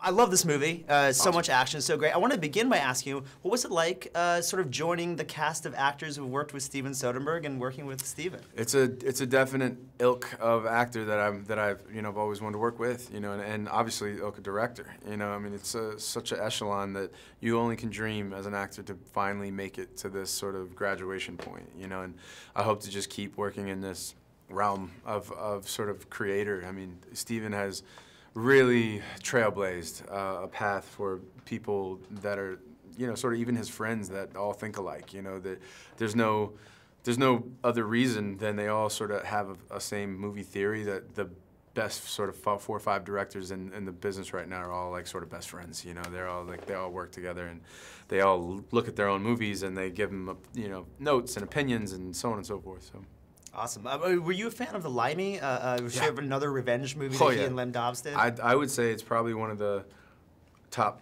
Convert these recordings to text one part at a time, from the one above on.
I love this movie. So much action, so great. I want to begin by asking you, what was it like sort of joining the cast of actors who worked with Steven Soderbergh and working with Steven? It's a definite ilk of actor that I've I've always wanted to work with, and obviously ilk of director. I mean, it's such an echelon that you only can dream as an actor to finally make it to this sort of graduation point, and I hope to just keep working in this realm of sort of creator. I mean, Steven has really trailblazed a path for people that are, sort of even his friends that all think alike. That there's no other reason than they all sort of have a same movie theory that the best sort of 4 or 5 directors in the business right now are all like sort of best friends. They're all like, they all work together and they all look at their own movies and they give them notes and opinions and so on and so forth. So. Awesome. Were you a fan of the Limey? Was there another revenge movie that he and Lem Dobbs did? I would say it's probably one of the top,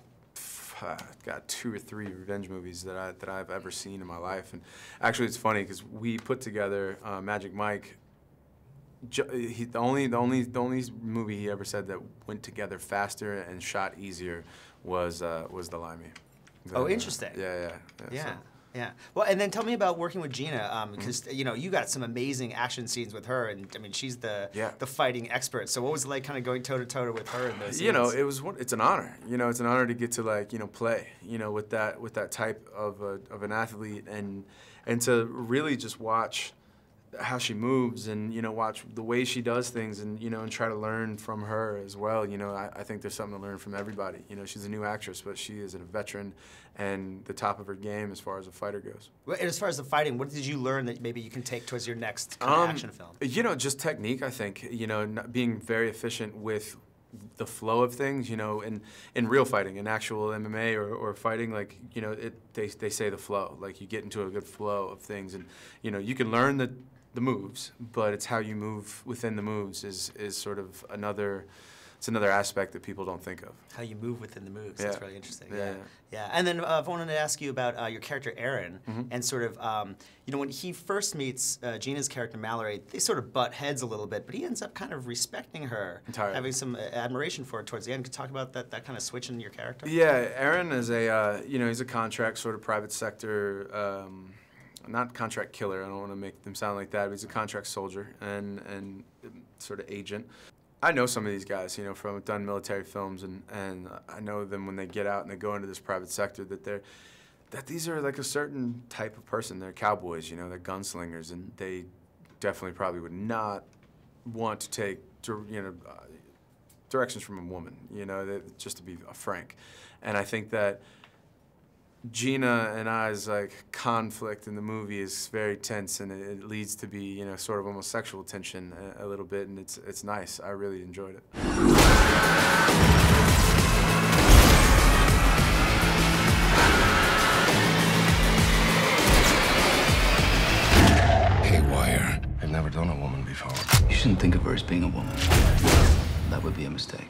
2 or 3 revenge movies that I've ever seen in my life. And actually, it's funny because we put together Magic Mike. The only movie he ever said that went together faster and shot easier was the Limey. Oh, interesting. Yeah. Yeah. Well, and then tell me about working with Gina, because you got some amazing action scenes with her, and I mean she's the fighting expert. So what was it like, kind of going toe to toe with her in those scenes? It's an honor. It's an honor to get to play with that type of an athlete, and to really just watch how she moves and watch the way she does things, and and try to learn from her as well. I think there's something to learn from everybody. She's a new actress, but she is a veteran and the top of her game as far as a fighter goes. Well, and as far as the fighting, what did you learn that maybe you can take towards your next kind of action film? Just technique. I think being very efficient with the flow of things, in real fighting, in actual MMA or fighting, like, they say the flow, like you get into a good flow of things, and you can learn the moves, but it's how you move within the moves is sort of another aspect that people don't think of. How you move within the moves. Yeah. That's really interesting. Yeah. And then I wanted to ask you about your character Aaron, and sort of when he first meets Gina's character Mallory, they sort of butt heads a little bit, but he ends up kind of respecting her, entirely, having some admiration for her towards the end. Could you talk about that kind of switch in your character? Yeah, Aaron is a he's a contract sort of private sector. Not contract killer, I don't want to make them sound like that, but he's a contract soldier and sort of agent. I know some of these guys, from done military films, and I know them when they get out and they go into this private sector that these are like a certain type of person. They're cowboys, they're gunslingers, and they definitely probably would not want to take directions from a woman, just to be frank. And I think that Gina and I's conflict in the movie is very tense, and it leads to be sort of almost sexual tension a little bit, and it's nice. I really enjoyed it. Haywire. I've never done a woman before. You shouldn't think of her as being a woman. That would be a mistake.